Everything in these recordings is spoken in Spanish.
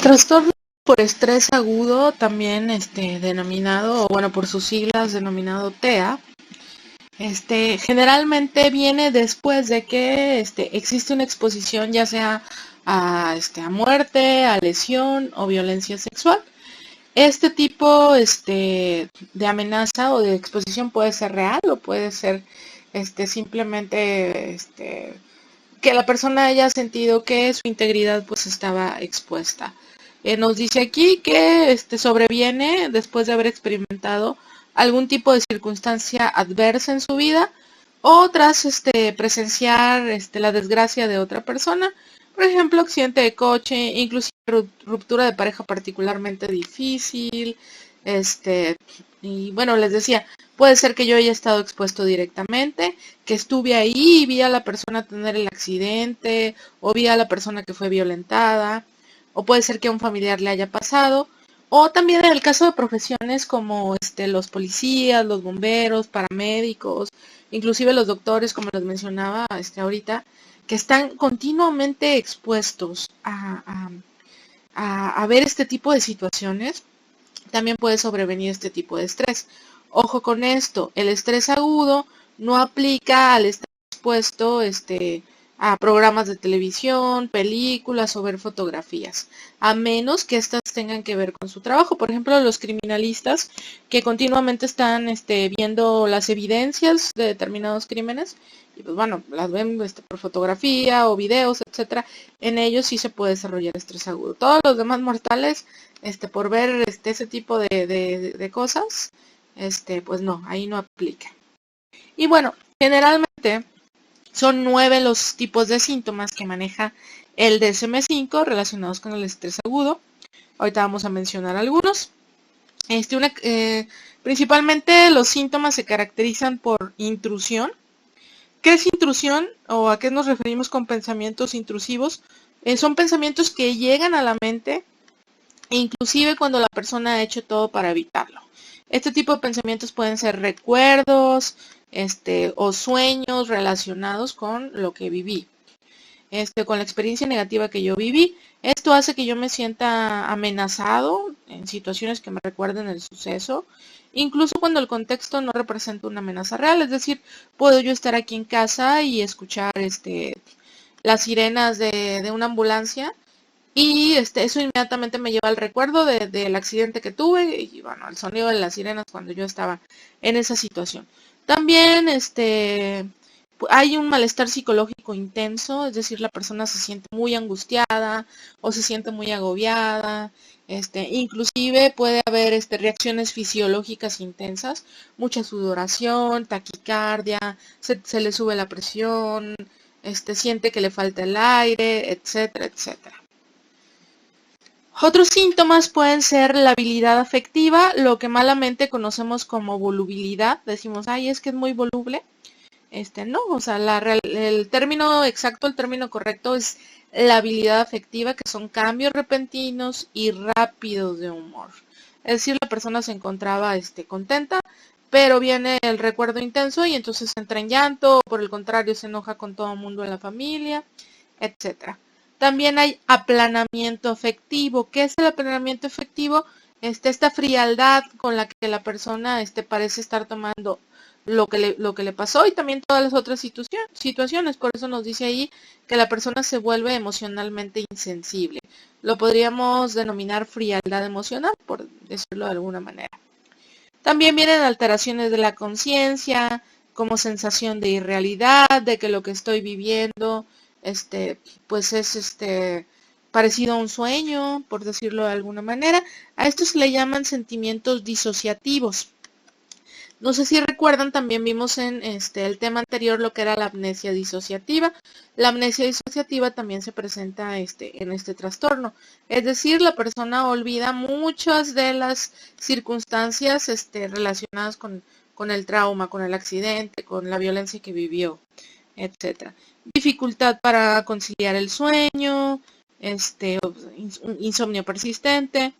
trastorno por estrés agudo, también denominado, o bueno, por sus siglas denominado TEA, generalmente viene después de que existe una exposición ya sea a muerte, a lesión o violencia sexual. Este tipo de amenaza o de exposición puede ser real o puede ser simplemente que la persona haya sentido que su integridad pues estaba expuesta. Nos dice aquí que sobreviene después de haber experimentado algún tipo de circunstancia adversa en su vida o tras presenciar la desgracia de otra persona, por ejemplo, accidente de coche, inclusive ruptura de pareja particularmente difícil, y bueno, les decía, puede ser que yo haya estado expuesto directamente, que estuve ahí y vi a la persona tener el accidente, o vi a la persona que fue violentada, o puede ser que a un familiar le haya pasado, o también en el caso de profesiones como los policías, los bomberos, paramédicos, inclusive los doctores, como les mencionaba ahorita, que están continuamente expuestos a ver este tipo de situaciones, también puede sobrevenir este tipo de estrés. Ojo con esto, el estrés agudo no aplica al estar expuesto a programas de televisión, películas o ver fotografías, a menos que estas tengan que ver con su trabajo. Por ejemplo, los criminalistas que continuamente están viendo las evidencias de determinados crímenes, y pues bueno, las ven por fotografía o videos, etcétera, en ellos sí se puede desarrollar estrés agudo. Todos los demás mortales, por ver ese tipo de cosas, pues no, ahí no aplica. Y bueno, generalmente son 9 los tipos de síntomas que maneja el DSM-5 relacionados con el estrés agudo. Ahorita vamos a mencionar algunos. Principalmente los síntomas se caracterizan por intrusión. ¿Qué es intrusión o a qué nos referimos con pensamientos intrusivos? Son pensamientos que llegan a la mente, inclusive cuando la persona ha hecho todo para evitarlo. Este tipo de pensamientos pueden ser recuerdos, o sueños relacionados con lo que viví, con la experiencia negativa que yo viví. Esto hace que yo me sienta amenazado en situaciones que me recuerden el suceso, incluso cuando el contexto no representa una amenaza real. Es decir, puedo yo estar aquí en casa y escuchar las sirenas de una ambulancia, y eso inmediatamente me lleva al recuerdo del accidente que tuve y bueno, el sonido de las sirenas cuando yo estaba en esa situación. También hay un malestar psicológico intenso, es decir, la persona se siente muy angustiada o se siente muy agobiada. Inclusive puede haber reacciones fisiológicas intensas, mucha sudoración, taquicardia, se le sube la presión, siente que le falta el aire, etcétera, etcétera. Otros síntomas pueden ser la habilidad afectiva, lo que malamente conocemos como volubilidad. Decimos, ay, es que es muy voluble. No, o sea, el término exacto, el término correcto es la habilidad afectiva, que son cambios repentinos y rápidos de humor. Es decir, la persona se encontraba contenta, pero viene el recuerdo intenso y entonces entra en llanto, o por el contrario se enoja con todo el mundo en la familia, etcétera. También hay aplanamiento afectivo. ¿Qué es el aplanamiento afectivo? Esta frialdad con la que la persona parece estar tomando lo que le pasó y también todas las otras situaciones. Por eso nos dice ahí que la persona se vuelve emocionalmente insensible. Lo podríamos denominar frialdad emocional, por decirlo de alguna manera. También vienen alteraciones de la conciencia, como sensación de irrealidad, de que lo que estoy viviendo pues es parecido a un sueño, por decirlo de alguna manera. A esto se le llaman sentimientos disociativos. No sé si recuerdan, también vimos en el tema anterior lo que era la amnesia disociativa. La amnesia disociativa también se presenta en este trastorno. Es decir, la persona olvida muchas de las circunstancias relacionadas con el trauma, con el accidente, con la violencia que vivió, etcétera. Dificultad para conciliar el sueño, insomnio persistente.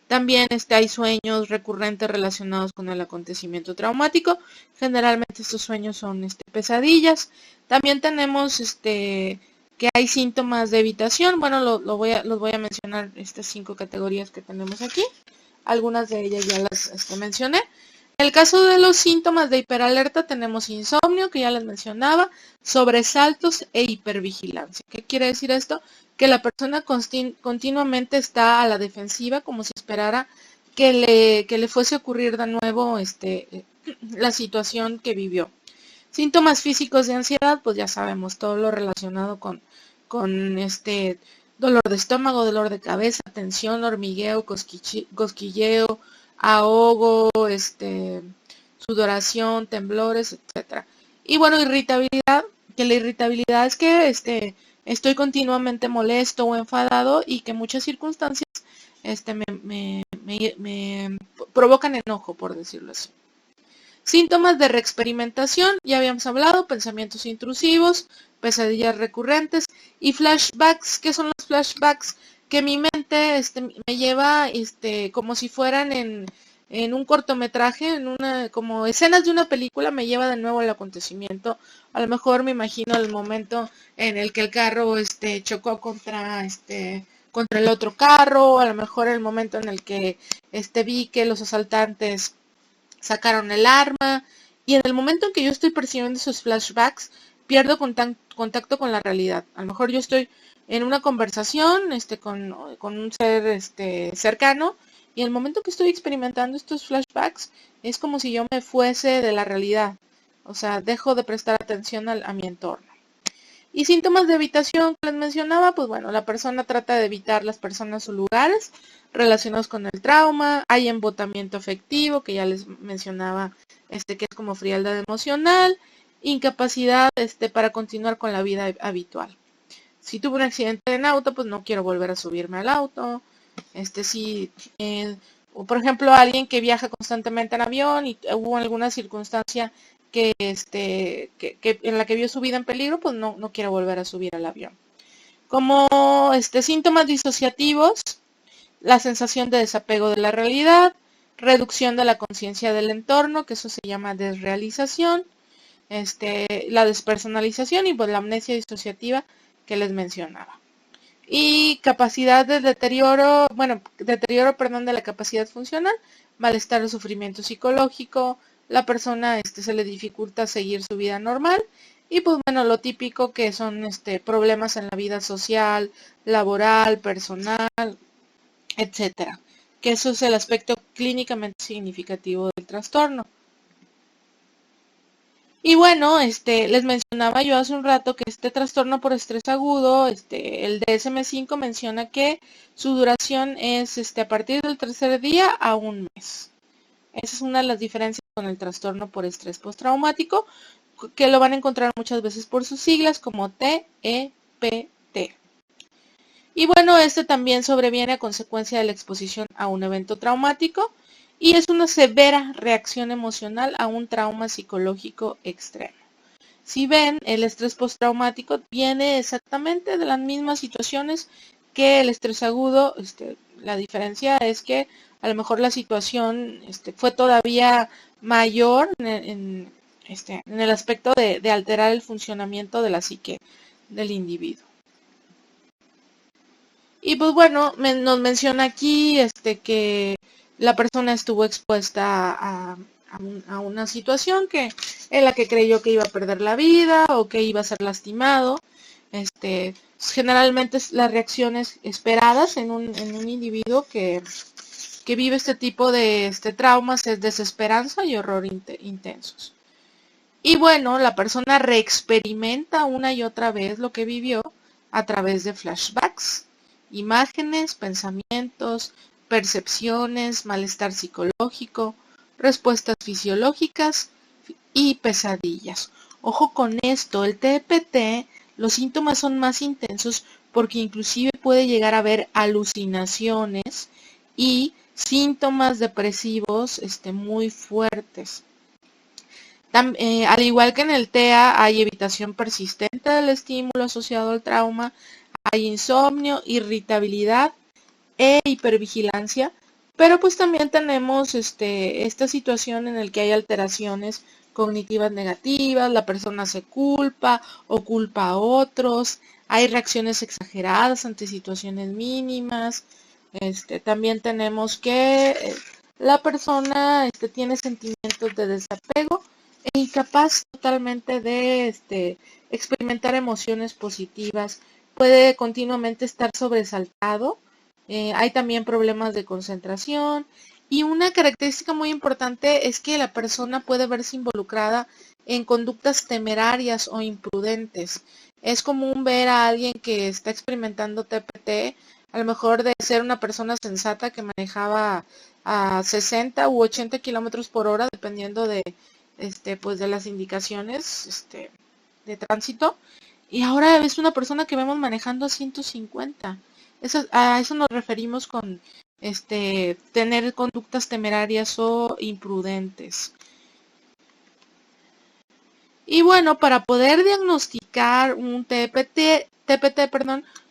También hay sueños recurrentes relacionados con el acontecimiento traumático. Generalmente estos sueños son pesadillas. También tenemos que hay síntomas de evitación. Bueno, los voy a mencionar estas 5 categorías que tenemos aquí. Algunas de ellas ya las mencioné. En el caso de los síntomas de hiperalerta tenemos insomnio, que ya les mencionaba, sobresaltos e hipervigilancia. ¿Qué quiere decir esto? Que la persona continuamente está a la defensiva, como si esperara que le fuese a ocurrir de nuevo la situación que vivió. Síntomas físicos de ansiedad, pues ya sabemos, todo lo relacionado con dolor de estómago, dolor de cabeza, tensión, hormigueo, cosquilleo, ahogo, sudoración, temblores, etcétera. Y bueno, irritabilidad, que la irritabilidad es que estoy continuamente molesto o enfadado y que muchas circunstancias me provocan enojo, por decirlo así. Síntomas de reexperimentación, ya habíamos hablado, pensamientos intrusivos, pesadillas recurrentes y flashbacks. ¿Qué son los flashbacks? Que mi mente me lleva como si fueran en un cortometraje, como escenas de una película, me lleva de nuevo al acontecimiento. A lo mejor me imagino el momento en el que el carro chocó contra el otro carro, a lo mejor el momento en el que vi que los asaltantes sacaron el arma, y en el momento en que yo estoy percibiendo esos flashbacks, pierdo contacto con la realidad. A lo mejor yo estoy en una conversación con un ser cercano, y en el momento que estoy experimentando estos flashbacks, es como si yo me fuese de la realidad. O sea, dejo de prestar atención a mi entorno. Y síntomas de evitación que les mencionaba, pues bueno, la persona trata de evitar las personas o lugares relacionados con el trauma. Hay embotamiento afectivo, que ya les mencionaba, que es como frialdad emocional. Incapacidad para continuar con la vida habitual. Si tuve un accidente en auto, pues no quiero volver a subirme al auto. O por ejemplo, alguien que viaja constantemente en avión y hubo alguna circunstancia que en la que vio su vida en peligro, pues no quiero volver a subir al avión. Como síntomas disociativos, la sensación de desapego de la realidad, reducción de la conciencia del entorno, que eso se llama desrealización, la despersonalización y pues la amnesia disociativa que les mencionaba. Y capacidad de deterioro de la capacidad funcional, malestar o sufrimiento psicológico, la persona se le dificulta seguir su vida normal, y pues bueno, lo típico que son problemas en la vida social, laboral, personal, etcétera. Que eso es el aspecto clínicamente significativo del trastorno. Y bueno, les mencionaba yo hace un rato que este trastorno por estrés agudo, el DSM-5 menciona que su duración es a partir del tercer día a un mes. Esa es una de las diferencias con el trastorno por estrés postraumático, que lo van a encontrar muchas veces por sus siglas como TEPT. Y bueno, también sobreviene a consecuencia de la exposición a un evento traumático, y es una severa reacción emocional a un trauma psicológico extremo. Si ven, el estrés postraumático viene exactamente de las mismas situaciones que el estrés agudo. La diferencia es que a lo mejor la situación fue todavía mayor en el aspecto de alterar el funcionamiento de la psique del individuo. Y pues bueno, nos menciona aquí que la persona estuvo expuesta a una situación en la que creyó que iba a perder la vida o que iba a ser lastimado. Generalmente las reacciones esperadas en un individuo que vive este tipo de traumas es desesperanza y horror intensos. Y bueno, la persona reexperimenta una y otra vez lo que vivió a través de flashbacks, imágenes, pensamientos, percepciones, malestar psicológico, respuestas fisiológicas y pesadillas. Ojo con esto, el TPT, los síntomas son más intensos porque inclusive puede llegar a haber alucinaciones y síntomas depresivos muy fuertes. Al igual que en el TEA, hay evitación persistente del estímulo asociado al trauma, hay insomnio, irritabilidad e hipervigilancia, pero pues también tenemos esta situación en la que hay alteraciones cognitivas negativas, la persona se culpa o culpa a otros, hay reacciones exageradas ante situaciones mínimas. También tenemos que la persona tiene sentimientos de desapego e incapaz totalmente de experimentar emociones positivas, puede continuamente estar sobresaltado, hay también problemas de concentración y una característica muy importante es que la persona puede verse involucrada en conductas temerarias o imprudentes. Es común ver a alguien que está experimentando TPT, a lo mejor de ser una persona sensata que manejaba a 60 u 80 kilómetros por hora, dependiendo de, pues de las indicaciones de tránsito. Y ahora es una persona que vemos manejando a 150. A eso nos referimos con tener conductas temerarias o imprudentes. Y bueno, para poder diagnosticar un TPT,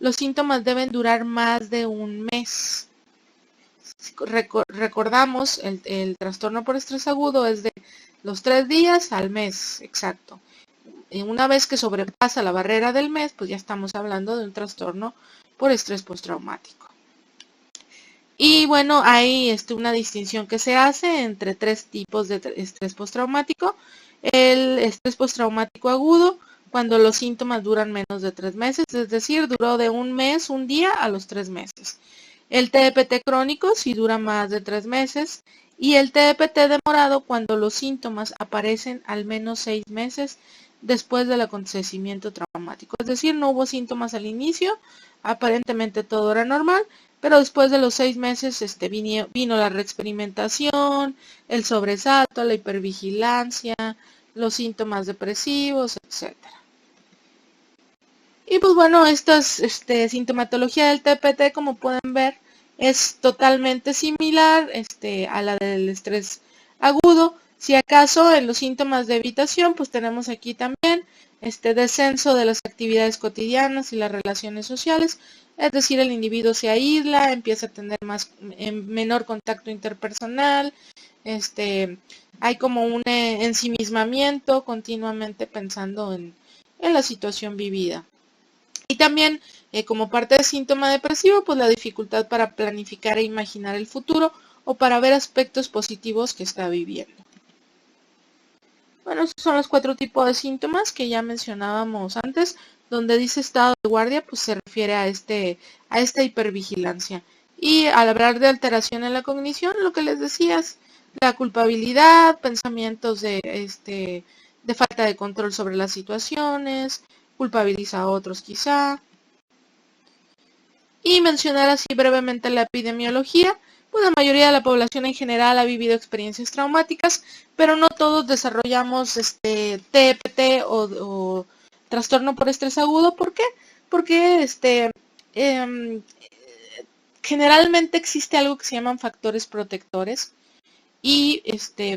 los síntomas deben durar más de un mes. Recordamos, el trastorno por estrés agudo es de los 3 días al mes, exacto. Y una vez que sobrepasa la barrera del mes, pues ya estamos hablando de un trastorno por estrés postraumático. Y bueno, hay una distinción que se hace entre 3 tipos de estrés postraumático. El estrés postraumático agudo, cuando los síntomas duran menos de 3 meses, es decir, duró de un mes, un día a los 3 meses. El TPT crónico, si dura más de 3 meses. Y el TPT demorado, cuando los síntomas aparecen al menos 6 meses después del acontecimiento traumático. Es decir, no hubo síntomas al inicio, aparentemente todo era normal, pero después de los 6 meses vino la reexperimentación, el sobresalto, la hipervigilancia, los síntomas depresivos, etc. Y pues bueno, esta sintomatología del TPT, como pueden ver, es totalmente similar a la del estrés agudo. Si acaso en los síntomas de evitación, pues tenemos aquí también descenso de las actividades cotidianas y las relaciones sociales, es decir, el individuo se aísla, empieza a tener menor contacto interpersonal, hay como un ensimismamiento continuamente pensando en la situación vivida. Y también, como parte del síntoma depresivo, pues la dificultad para planificar e imaginar el futuro o para ver aspectos positivos que está viviendo. Bueno, estos son los 4 tipos de síntomas que ya mencionábamos antes. Donde dice estado de guardia, pues se refiere a esta hipervigilancia. Y al hablar de alteración en la cognición, lo que les decía es la culpabilidad, pensamientos de falta de control sobre las situaciones, culpabiliza a otros quizá. Y mencionar así brevemente la epidemiología, pues la mayoría de la población en general ha vivido experiencias traumáticas, pero no todos desarrollamos TPT o trastorno por estrés agudo. ¿Por qué? Porque generalmente existe algo que se llaman factores protectores y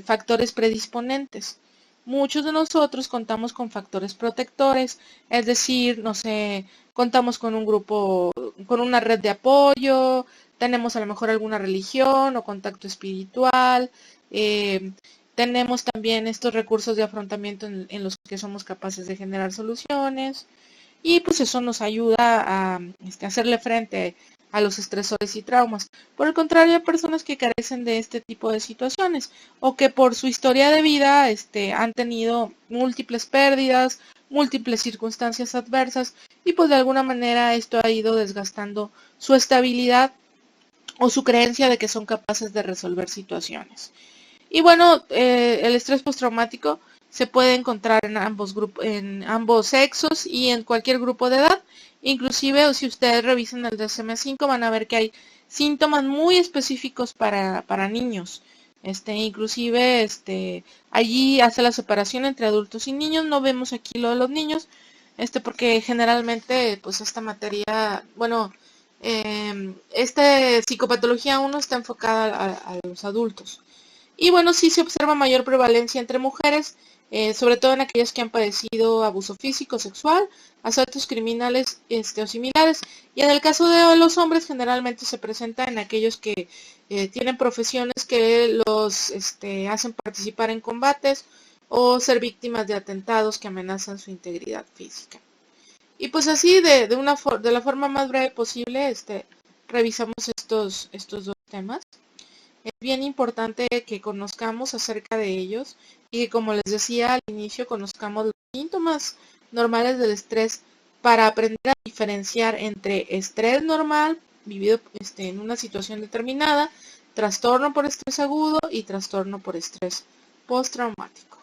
factores predisponentes. Muchos de nosotros contamos con factores protectores, es decir, no sé, contamos con un grupo, con una red de apoyo, tenemos a lo mejor alguna religión o contacto espiritual, tenemos también estos recursos de afrontamiento en los que somos capaces de generar soluciones y pues eso nos ayuda a hacerle frente a los estresores y traumas. Por el contrario, hay personas que carecen de este tipo de situaciones o que por su historia de vida han tenido múltiples pérdidas, múltiples circunstancias adversas y pues de alguna manera esto ha ido desgastando su estabilidad o su creencia de que son capaces de resolver situaciones. Y bueno, el estrés postraumático se puede encontrar en en ambos sexos y en cualquier grupo de edad. Inclusive, si ustedes revisan el DSM-5 van a ver que hay síntomas muy específicos para niños. Inclusive, allí hace la separación entre adultos y niños. No vemos aquí lo de los niños, porque generalmente, pues esta materia, bueno, esta psicopatología 1 está enfocada a los adultos. Y bueno, sí se observa mayor prevalencia entre mujeres, sobre todo en aquellas que han padecido abuso físico, sexual, asaltos criminales o similares. Y en el caso de los hombres generalmente se presenta en aquellos que tienen profesiones que los hacen participar en combates o ser víctimas de atentados que amenazan su integridad física. Y pues así, de la forma más breve posible, revisamos estos dos temas. Es bien importante que conozcamos acerca de ellos y que, como les decía al inicio, conozcamos los síntomas normales del estrés para aprender a diferenciar entre estrés normal vivido en una situación determinada, trastorno por estrés agudo y trastorno por estrés postraumático.